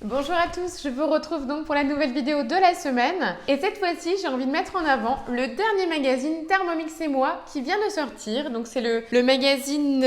Bonjour à tous, je vous retrouve donc pour la nouvelle vidéo de la semaine. Et cette fois-ci, j'ai envie de mettre en avant le dernier magazine Thermomix et moi qui vient de sortir. Donc c'est le magazine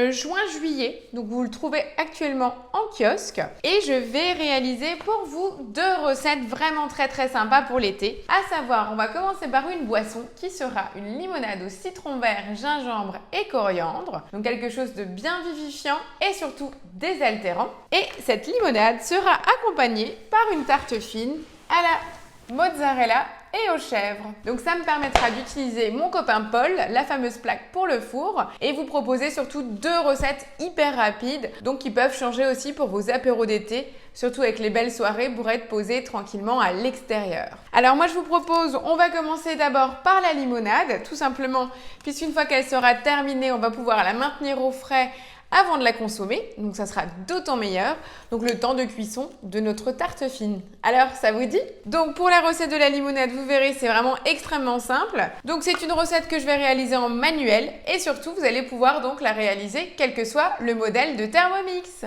juin-juillet. Donc vous le trouvez actuellement en kiosque. Et je vais réaliser pour vous deux recettes vraiment très sympas pour l'été. À savoir, on va commencer par une boisson qui sera une limonade au citron vert, gingembre et coriandre. Donc quelque chose de bien vivifiant et surtout désaltérant. Et cette limonade sera accompagnée par une tarte fine à la mozzarella et aux chèvres. Donc ça me permettra d'utiliser mon copain Paul, la fameuse plaque pour le four, et vous proposer surtout deux recettes hyper rapides, donc qui peuvent changer aussi pour vos apéros d'été, surtout avec les belles soirées pour être posées tranquillement à l'extérieur. Alors moi je vous propose, on va commencer d'abord par la limonade, tout simplement, puisqu'une fois qu'elle sera terminée, on va pouvoir la maintenir au frais avant de la consommer, donc ça sera d'autant meilleur, donc le temps de cuisson de notre tarte fine. Alors, ça vous dit? Donc pour la recette de la limonade, vous verrez, c'est vraiment extrêmement simple. Donc c'est une recette que je vais réaliser en manuel et surtout, vous allez pouvoir donc la réaliser quel que soit le modèle de Thermomix.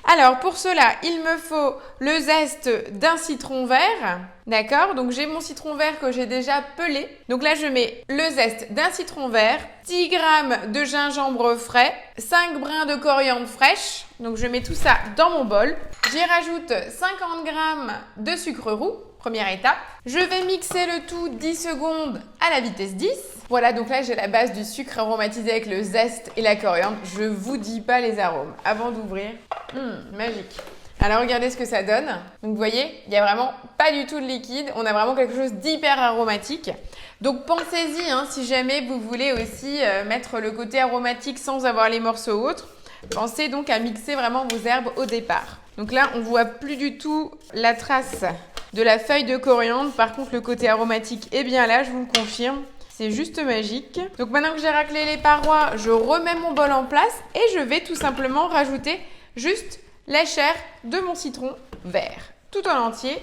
Alors pour cela, il me faut le zeste d'un citron vert. D'accord? Donc j'ai mon citron vert que j'ai déjà pelé. Donc là, je mets le zeste d'un citron vert, 10 g de gingembre frais, 5 brins de coriandre fraîche. Donc je mets tout ça dans mon bol. J'y rajoute 50 g de sucre roux. Première étape. Je vais mixer le tout 10 secondes à la vitesse 10. Voilà, donc là j'ai la base du sucre aromatisé avec le zeste et la coriandre. Je vous dis pas les arômes avant d'ouvrir. Magique. Alors regardez ce que ça donne. Donc vous voyez, il n'y a vraiment pas du tout de liquide. On a vraiment quelque chose d'hyper aromatique. Donc pensez-y si jamais vous voulez aussi mettre le côté aromatique sans avoir les morceaux autres. Pensez donc à mixer vraiment vos herbes au départ. Donc là, on voit plus du tout la trace de la feuille de coriandre. Par contre, le côté aromatique est bien là, je vous le confirme. C'est juste magique. Donc maintenant que j'ai raclé les parois, je remets mon bol en place et je vais tout simplement rajouter juste la chair de mon citron vert, tout en entier,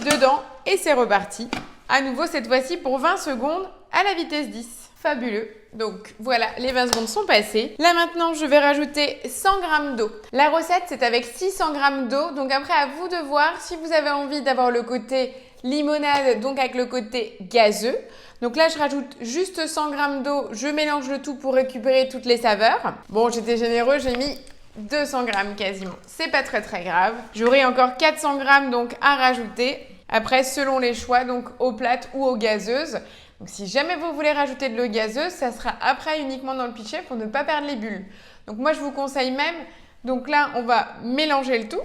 dedans, et c'est reparti. À nouveau, cette fois-ci pour 20 secondes à la vitesse 10. Fabuleux. Donc voilà, les 20 secondes sont passées. Là maintenant, je vais rajouter 100 g d'eau. La recette, c'est avec 600 g d'eau. Donc après, à vous de voir si vous avez envie d'avoir le côté limonade, donc avec le côté gazeux. Donc là, je rajoute juste 100 g d'eau. Je mélange le tout pour récupérer toutes les saveurs. Bon, j'étais généreux, j'ai mis 200 g quasiment. C'est pas très grave. J'aurai encore 400 g donc à rajouter. Après, selon les choix, donc aux plates ou aux gazeuses. Donc si jamais vous voulez rajouter de l'eau gazeuse, ça sera après uniquement dans le pitcher pour ne pas perdre les bulles. Donc moi, je vous conseille même, donc là, on va mélanger le tout.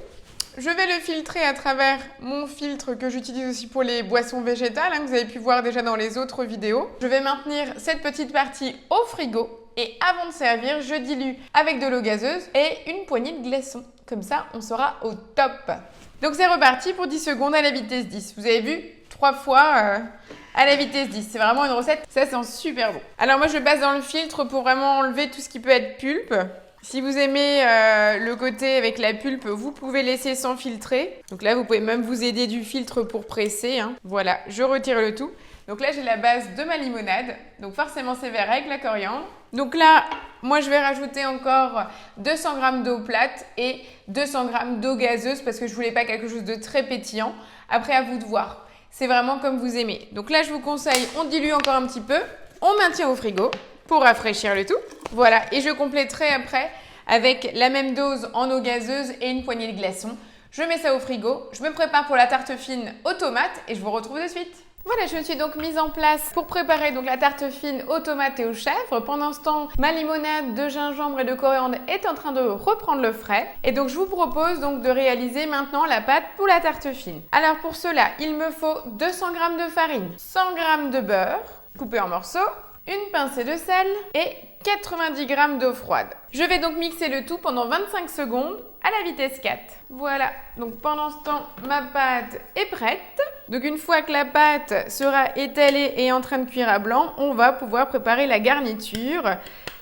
Je vais le filtrer à travers mon filtre que j'utilise aussi pour les boissons végétales, que vous avez pu voir déjà dans les autres vidéos. Je vais maintenir cette petite partie au frigo et avant de servir, je dilue avec de l'eau gazeuse et une poignée de glaçons. Comme ça, on sera au top. Donc c'est reparti pour 10 secondes à la vitesse 10. Vous avez vu 3 fois à la vitesse 10. C'est vraiment une recette, ça sent super bon. Alors moi, je passe dans le filtre pour vraiment enlever tout ce qui peut être pulpe. Si vous aimez le côté avec la pulpe, vous pouvez laisser sans filtrer. Donc là, vous pouvez même vous aider du filtre pour presser. Voilà, je retire le tout. Donc là, j'ai la base de ma limonade. Donc forcément, c'est vert avec la coriandre. Donc là, moi, je vais rajouter encore 200 g d'eau plate et 200 g d'eau gazeuse parce que je voulais pas quelque chose de très pétillant. Après, à vous de voir. C'est vraiment comme vous aimez. Donc là, je vous conseille, on dilue encore un petit peu. On maintient au frigo pour rafraîchir le tout. Voilà, et je compléterai après avec la même dose en eau gazeuse et une poignée de glaçons. Je mets ça au frigo. Je me prépare pour la tarte fine aux tomates et je vous retrouve de suite. Voilà, je me suis donc mise en place pour préparer donc la tarte fine aux tomates et aux chèvres. Pendant ce temps, ma limonade de gingembre et de coriandre est en train de reprendre le frais. Et donc, je vous propose donc de réaliser maintenant la pâte pour la tarte fine. Alors, pour cela, il me faut 200 g de farine, 100 g de beurre coupé en morceaux, une pincée de sel et 90 g d'eau froide. Je vais donc mixer le tout pendant 25 secondes à la vitesse 4. Voilà, donc pendant ce temps, ma pâte est prête. Donc une fois que la pâte sera étalée et en train de cuire à blanc, on va pouvoir préparer la garniture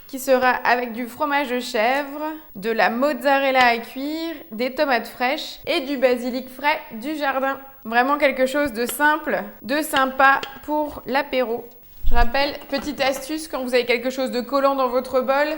qui sera avec du fromage de chèvre, de la mozzarella à cuire, des tomates fraîches et du basilic frais du jardin. Vraiment quelque chose de simple, de sympa pour l'apéro. Je rappelle, petite astuce, quand vous avez quelque chose de collant dans votre bol,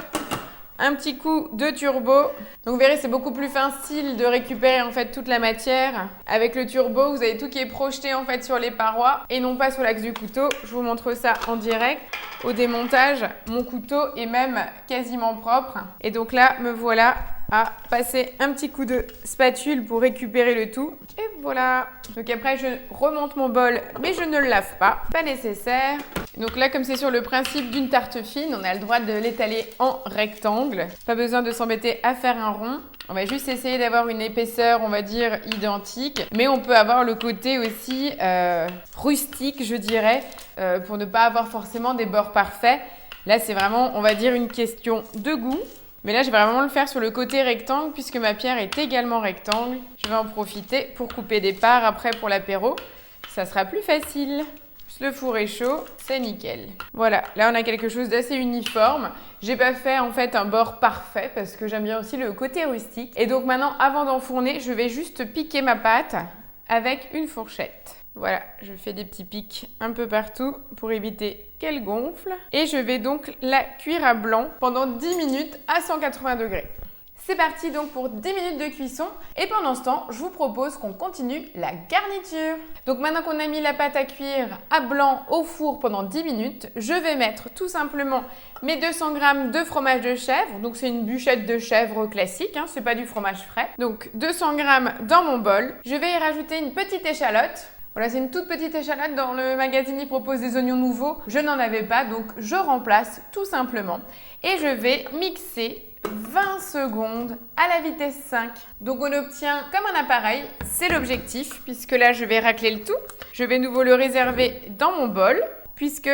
un petit coup de turbo. Donc vous verrez, c'est beaucoup plus facile de récupérer en fait toute la matière. Avec le turbo, vous avez tout qui est projeté en fait sur les parois et non pas sur l'axe du couteau. Je vous montre ça en direct. Au démontage, mon couteau est même quasiment propre. Et donc là, me voilà à passer un petit coup de spatule pour récupérer le tout. Et voilà. Donc après, je remonte mon bol, mais je ne le lave pas. Pas nécessaire. Donc là, comme c'est sur le principe d'une tarte fine, on a le droit de l'étaler en rectangle. Pas besoin de s'embêter à faire un rond. On va juste essayer d'avoir une épaisseur, on va dire, identique. Mais on peut avoir le côté aussi rustique, je dirais, pour ne pas avoir forcément des bords parfaits. Là, c'est vraiment, on va dire, une question de goût. Mais là, je vais vraiment le faire sur le côté rectangle puisque ma pierre est également rectangle. Je vais en profiter pour couper des parts après pour l'apéro. Ça sera plus facile. Le four est chaud, c'est nickel. Voilà, là on a quelque chose d'assez uniforme. J'ai pas fait en fait un bord parfait parce que j'aime bien aussi le côté rustique. Et donc maintenant, avant d'enfourner, je vais juste piquer ma pâte avec une fourchette. Voilà, je fais des petits pics un peu partout pour éviter qu'elle gonfle. Et je vais donc la cuire à blanc pendant 10 minutes à 180 degrés. C'est parti donc pour 10 minutes de cuisson et pendant ce temps, je vous propose qu'on continue la garniture. Donc maintenant qu'on a mis la pâte à cuire à blanc au four pendant 10 minutes, je vais mettre tout simplement mes 200 g de fromage de chèvre. Donc c'est une bûchette de chèvre classique, hein, c'est pas du fromage frais. Donc 200 g dans mon bol. Je vais y rajouter une petite échalote. Voilà, c'est une toute petite échalote. Dans le magazine, il propose des oignons nouveaux. Je n'en avais pas, donc je remplace tout simplement. Et je vais mixer 20 secondes à la vitesse 5. Donc on obtient comme un appareil, c'est l'objectif, puisque là je vais racler le tout. Je vais nouveau le réserver dans mon bol, puisque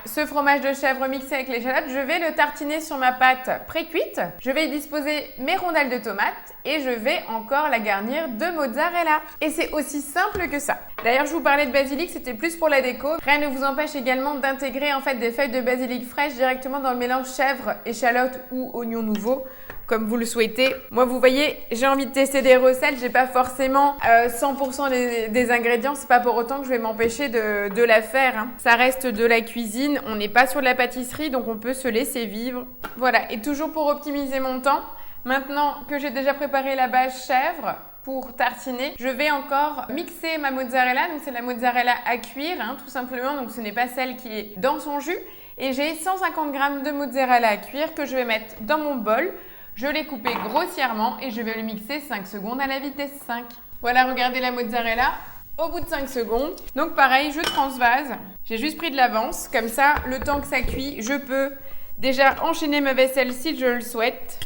ce fromage de chèvre mixé avec l'échalote, je vais le tartiner sur ma pâte pré-cuite. Je vais y disposer mes rondelles de tomates et je vais encore la garnir de mozzarella. Et c'est aussi simple que ça. D'ailleurs, je vous parlais de basilic, c'était plus pour la déco. Rien ne vous empêche également d'intégrer en fait des feuilles de basilic fraîches directement dans le mélange chèvre, échalote ou oignon nouveau, comme vous le souhaitez. Moi, vous voyez, j'ai envie de tester des recettes. J'ai pas forcément 100% des ingrédients. C'est pas pour autant que je vais m'empêcher de la faire, hein. Ça reste de la cuisine. On n'est pas sur de la pâtisserie, donc on peut se laisser vivre. Voilà. Et toujours pour optimiser mon temps, maintenant que j'ai déjà préparé la base chèvre pour tartiner, je vais encore mixer ma mozzarella. Donc c'est la mozzarella à cuire, hein, tout simplement. Donc ce n'est pas celle qui est dans son jus. Et j'ai 150 g de mozzarella à cuire que je vais mettre dans mon bol. Je l'ai coupé grossièrement et je vais le mixer 5 secondes à la vitesse 5. Voilà, regardez la mozzarella au bout de 5 secondes. Donc pareil, je transvase. J'ai juste pris de l'avance. Comme ça, le temps que ça cuit, je peux déjà enchaîner ma vaisselle si je le souhaite.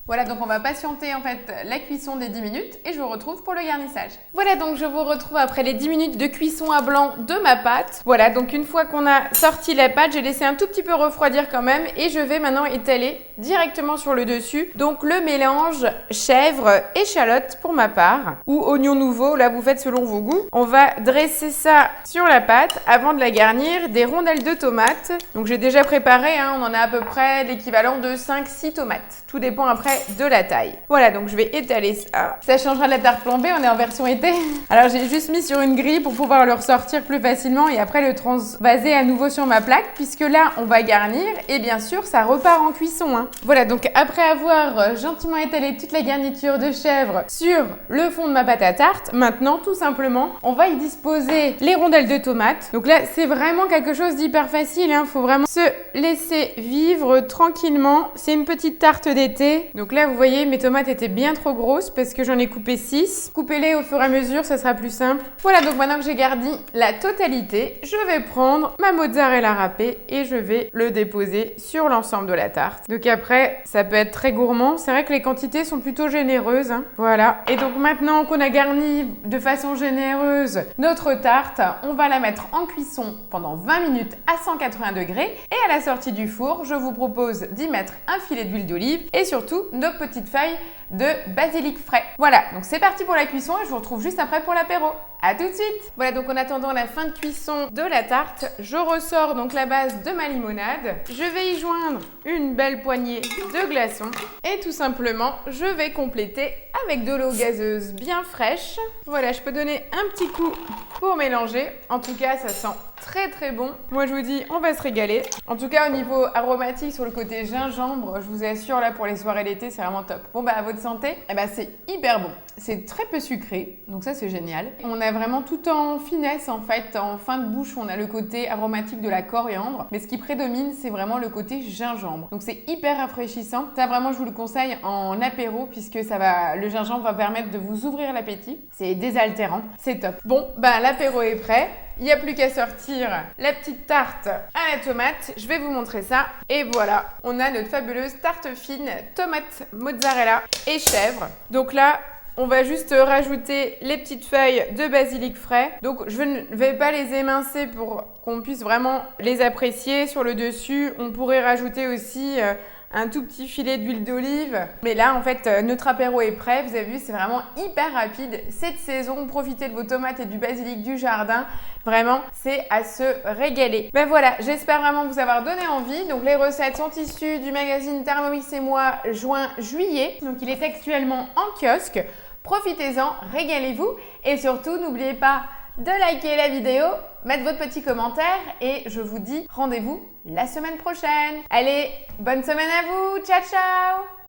Voilà, donc on va patienter en fait la cuisson des 10 minutes et je vous retrouve pour le garnissage. Voilà, donc je vous retrouve après les 10 minutes de cuisson à blanc de ma pâte. Voilà, donc une fois qu'on a sorti la pâte, j'ai laissé un tout petit peu refroidir quand même et je vais maintenant étaler directement sur le dessus. Donc le mélange chèvre, échalote pour ma part ou oignon nouveau, là vous faites selon vos goûts. On va dresser ça sur la pâte avant de la garnir des rondelles de tomates. Donc j'ai déjà préparé, hein, on en a à peu près l'équivalent de 5-6 tomates. Tout dépend après de la taille. Voilà, donc je vais étaler ça. Ça changera de la tarte flambée, on est en version été. Alors j'ai juste mis sur une grille pour pouvoir le ressortir plus facilement et après le transvaser à nouveau sur ma plaque puisque là on va garnir et bien sûr ça repart en cuisson, hein. Voilà, donc après avoir gentiment étalé toute la garniture de chèvre sur le fond de ma pâte à tarte, maintenant tout simplement on va y disposer les rondelles de tomates. Donc là c'est vraiment quelque chose d'hyper facile, hein. Faut vraiment se laisser vivre tranquillement. C'est une petite tarte d'été. Donc là, vous voyez, mes tomates étaient bien trop grosses parce que j'en ai coupé 6. Coupez-les au fur et à mesure, ça sera plus simple. Voilà, donc maintenant que j'ai garni la totalité, je vais prendre ma mozzarella râpée et je vais le déposer sur l'ensemble de la tarte. Donc après, ça peut être très gourmand. C'est vrai que les quantités sont plutôt généreuses, hein. Voilà. Et donc maintenant qu'on a garni de façon généreuse notre tarte, on va la mettre en cuisson pendant 20 minutes à 180 degrés. Et à la sortie du four, je vous propose d'y mettre un filet d'huile d'olive et surtout nos petites feuilles de basilic frais. Voilà, donc c'est parti pour la cuisson et je vous retrouve juste après pour l'apéro. À tout de suite. Voilà, donc en attendant la fin de cuisson de la tarte, je ressors donc la base de ma limonade. Je vais y joindre une belle poignée de glaçons et tout simplement, je vais compléter avec de l'eau gazeuse bien fraîche. Voilà, je peux donner un petit coup pour mélanger. En tout cas, ça sent très bon. Moi, je vous dis, on va se régaler. En tout cas, au niveau aromatique, sur le côté gingembre, je vous assure, là, pour les soirées d'été, c'est vraiment top. Bon, bah, à votre santé. Eh bah, c'est hyper bon. C'est très peu sucré, donc ça, c'est génial. On a vraiment tout en finesse, en fait. En fin de bouche, on a le côté aromatique de la coriandre. Mais ce qui prédomine, c'est vraiment le côté gingembre. Donc, c'est hyper rafraîchissant. Ça, vraiment, je vous le conseille en apéro, puisque le gingembre va permettre de vous ouvrir l'appétit. C'est désaltérant. C'est top. Bon, bah, l'apéro est prêt. Il n'y a plus qu'à sortir la petite tarte à la tomate. Je vais vous montrer ça. Et voilà, on a notre fabuleuse tarte fine, tomate, mozzarella et chèvre. Donc là, on va juste rajouter les petites feuilles de basilic frais. Donc je ne vais pas les émincer pour qu'on puisse vraiment les apprécier. Sur le dessus, on pourrait rajouter aussi un tout petit filet d'huile d'olive. Mais là, en fait, notre apéro est prêt. Vous avez vu, c'est vraiment hyper rapide. Cette saison, profitez de vos tomates et du basilic du jardin. Vraiment, c'est à se régaler. Ben voilà, j'espère vraiment vous avoir donné envie. Donc, les recettes sont issues du magazine Thermomix et moi, juin-juillet. Donc, il est actuellement en kiosque. Profitez-en, régalez-vous. Et surtout, n'oubliez pas de liker la vidéo, mettre votre petit commentaire et je vous dis rendez-vous la semaine prochaine. Allez, bonne semaine à vous, ciao ciao!